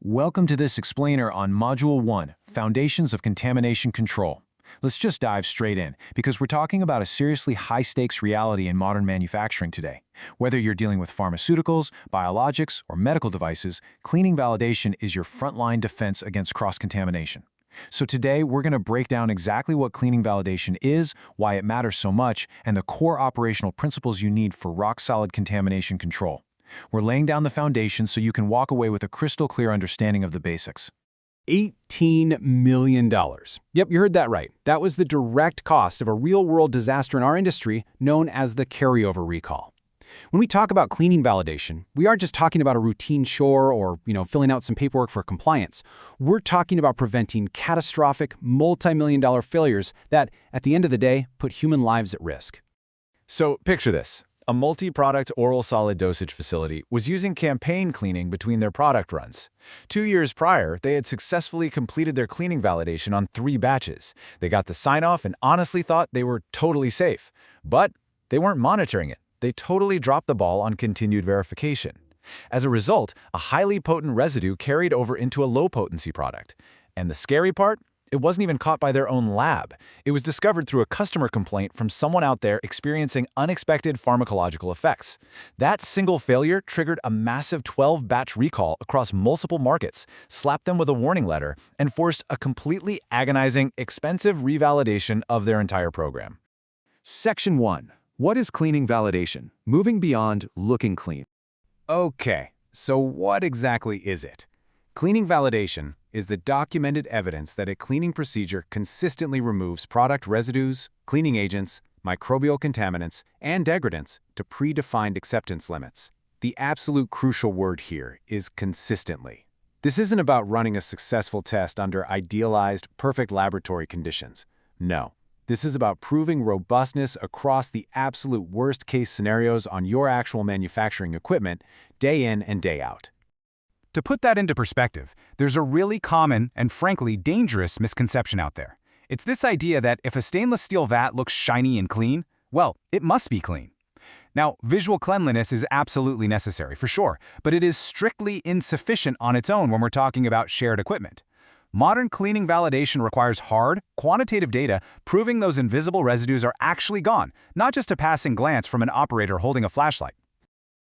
Welcome to this explainer on Module 1, Foundations of Contamination Control. Let's just dive straight in, because we're talking about a seriously high-stakes reality in modern manufacturing today. Whether you're dealing with pharmaceuticals, biologics, or medical devices, cleaning validation is your frontline defense against cross-contamination. So today, we're going to break down exactly what cleaning validation is, why it matters so much, and the core operational principles you need for rock-solid contamination control. We're laying down the foundation so you can walk away with a crystal clear understanding of the basics. $18 million. Yep, you heard that right. That was the direct cost of a real-world disaster in our industry known as the carryover recall. When we talk about cleaning validation, we aren't just talking about a routine chore or, filling out some paperwork for compliance. We're talking about preventing catastrophic, multi-million-dollar failures that, at the end of the day, put human lives at risk. So picture this. A multi-product oral solid dosage facility was using campaign cleaning between their product runs. 2 years prior, they had successfully completed their cleaning validation on 3 batches. They got the sign-off and honestly thought they were totally safe. But they weren't monitoring it. They totally dropped the ball on continued verification. As a result, a highly potent residue carried over into a low-potency product. And the scary part? It wasn't even caught by their own lab. It was discovered through a customer complaint from someone out there experiencing unexpected pharmacological effects. That single failure triggered a massive 12-batch recall across multiple markets, slapped them with a warning letter, and forced a completely agonizing, expensive revalidation of their entire program. Section 1. What is cleaning validation? Moving beyond looking clean. Okay, so what exactly is it? Cleaning validation is the documented evidence that a cleaning procedure consistently removes product residues, cleaning agents, microbial contaminants, and degradants to predefined acceptance limits. The absolute crucial word here is consistently. This isn't about running a successful test under idealized, perfect laboratory conditions. No, this is about proving robustness across the absolute worst-case scenarios on your actual manufacturing equipment, day in and day out. To put that into perspective, there's a really common and frankly dangerous misconception out there. It's this idea that if a stainless steel vat looks shiny and clean, well, it must be clean. Now, visual cleanliness is absolutely necessary, for sure, but it is strictly insufficient on its own when we're talking about shared equipment. Modern cleaning validation requires hard, quantitative data proving those invisible residues are actually gone, not just a passing glance from an operator holding a flashlight.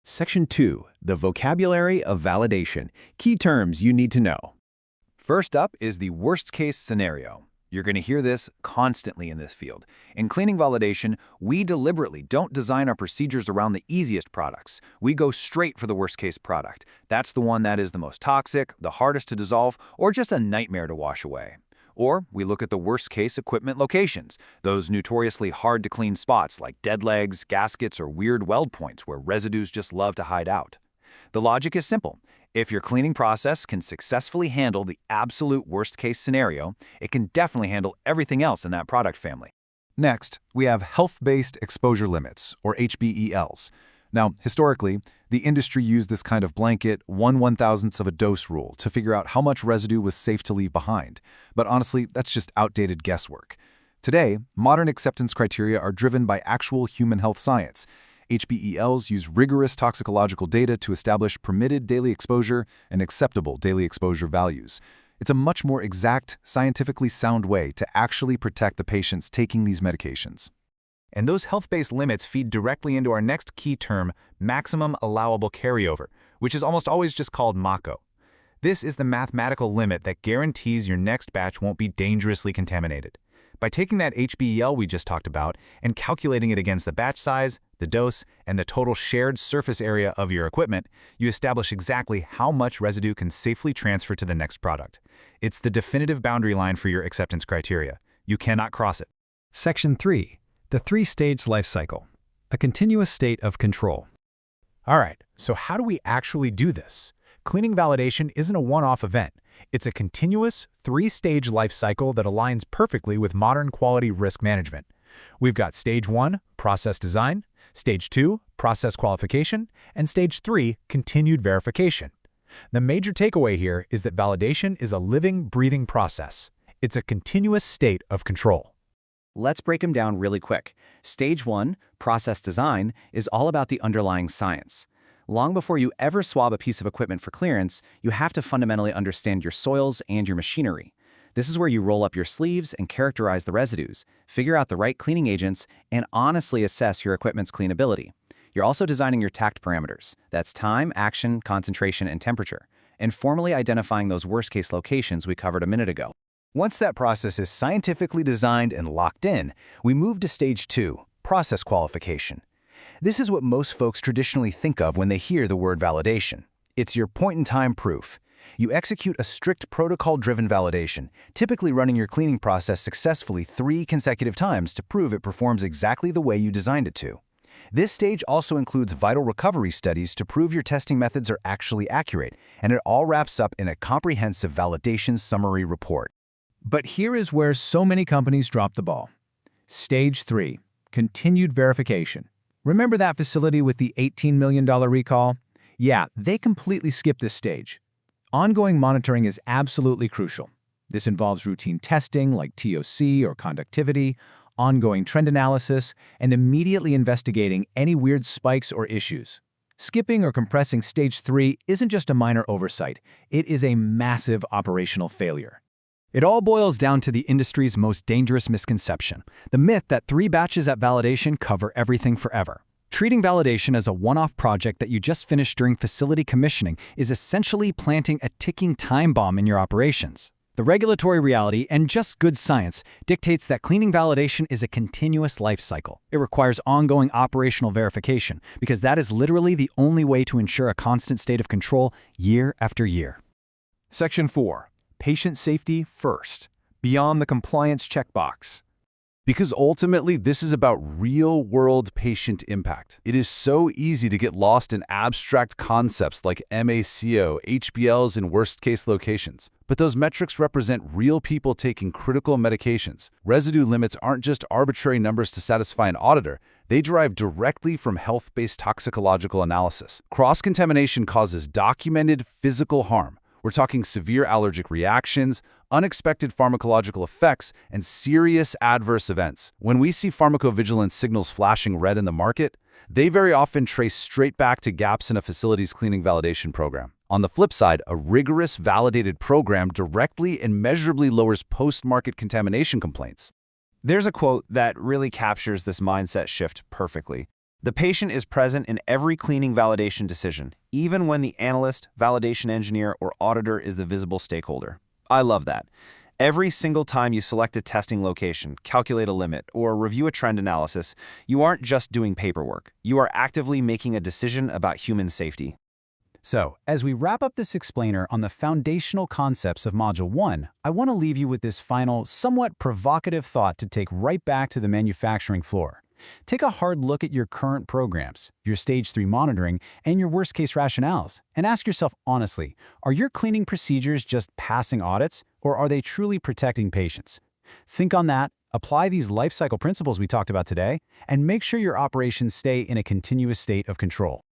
Section 2. The vocabulary of validation. Key terms you need to know. First up is the worst-case scenario. You're going to hear this constantly in this field. In cleaning validation, we deliberately don't design our procedures around the easiest products. We go straight for the worst-case product. That's the one that is the most toxic, the hardest to dissolve, or just a nightmare to wash away. Or we look at the worst-case equipment locations, those notoriously hard-to-clean spots like dead legs, gaskets, or weird weld points where residues just love to hide out. The logic is simple. If your cleaning process can successfully handle the absolute worst-case scenario, it can definitely handle everything else in that product family. Next, we have health-based exposure limits, or HBELs. Now, historically, the industry used this kind of blanket 1/1000th of a dose rule to figure out how much residue was safe to leave behind. But honestly, that's just outdated guesswork. Today, modern acceptance criteria are driven by actual human health science. HBELs use rigorous toxicological data to establish permitted daily exposure and acceptable daily exposure values. It's a much more exact, scientifically sound way to actually protect the patients taking these medications. And those health-based limits feed directly into our next key term, maximum allowable carryover, which is almost always just called MACO. This is the mathematical limit that guarantees your next batch won't be dangerously contaminated. By taking that HBEL we just talked about and calculating it against the batch size, the dose, and the total shared surface area of your equipment, you establish exactly how much residue can safely transfer to the next product. It's the definitive boundary line for your acceptance criteria. You cannot cross it. Section 3. The 3-stage life cycle, a continuous state of control. All right, so how do we actually do this? Cleaning validation isn't a one-off event. It's a continuous 3-stage life cycle that aligns perfectly with modern quality risk management. We've got Stage 1, process design, Stage 2, process qualification, and Stage 3, continued verification. The major takeaway here is that validation is a living, breathing process. It's a continuous state of control. Let's break them down really quick. Stage 1, process design, is all about the underlying science. Long before you ever swab a piece of equipment for clearance, you have to fundamentally understand your soils and your machinery. This is where you roll up your sleeves and characterize the residues, figure out the right cleaning agents, and honestly assess your equipment's cleanability. You're also designing your TACT parameters. That's time, action, concentration, and temperature, and formally identifying those worst-case locations we covered a minute ago. Once that process is scientifically designed and locked in, we move to stage 2, process qualification. This is what most folks traditionally think of when they hear the word validation. It's your point-in-time proof. You execute a strict protocol-driven validation, typically running your cleaning process successfully 3 consecutive times to prove it performs exactly the way you designed it to. This stage also includes vital recovery studies to prove your testing methods are actually accurate, and it all wraps up in a comprehensive validation summary report. But here is where so many companies drop the ball. Stage 3, continued verification. Remember that facility with the $18 million recall? Yeah, they completely skipped this stage. Ongoing monitoring is absolutely crucial. This involves routine testing like TOC or conductivity, ongoing trend analysis, and immediately investigating any weird spikes or issues. Skipping or compressing stage 3 isn't just a minor oversight, it is a massive operational failure. It all boils down to the industry's most dangerous misconception, the myth that 3 batches at validation cover everything forever. Treating validation as a one-off project that you just finished during facility commissioning is essentially planting a ticking time bomb in your operations. The regulatory reality and just good science dictates that cleaning validation is a continuous life cycle. It requires ongoing operational verification because that is literally the only way to ensure a constant state of control year after year. Section 4. Patient safety first, beyond the compliance checkbox. Because ultimately, this is about real-world patient impact. It is so easy to get lost in abstract concepts like MACO, HBLs in worst-case locations. But those metrics represent real people taking critical medications. Residue limits aren't just arbitrary numbers to satisfy an auditor. They derive directly from health-based toxicological analysis. Cross-contamination causes documented physical harm. We're talking severe allergic reactions, unexpected pharmacological effects, and serious adverse events. When we see pharmacovigilance signals flashing red in the market, they very often trace straight back to gaps in a facility's cleaning validation program. On the flip side, a rigorous, validated program directly and measurably lowers post-market contamination complaints. There's a quote that really captures this mindset shift perfectly. The patient is present in every cleaning validation decision, even when the analyst, validation engineer, or auditor is the visible stakeholder. I love that. Every single time you select a testing location, calculate a limit, or review a trend analysis, you aren't just doing paperwork. You are actively making a decision about human safety. So, as we wrap up this explainer on the foundational concepts of Module 1, I want to leave you with this final, somewhat provocative thought to take right back to the manufacturing floor. Take a hard look at your current programs, your Stage 3 monitoring, and your worst-case rationales, and ask yourself honestly, are your cleaning procedures just passing audits, or are they truly protecting patients? Think on that, apply these life cycle principles we talked about today, and make sure your operations stay in a continuous state of control.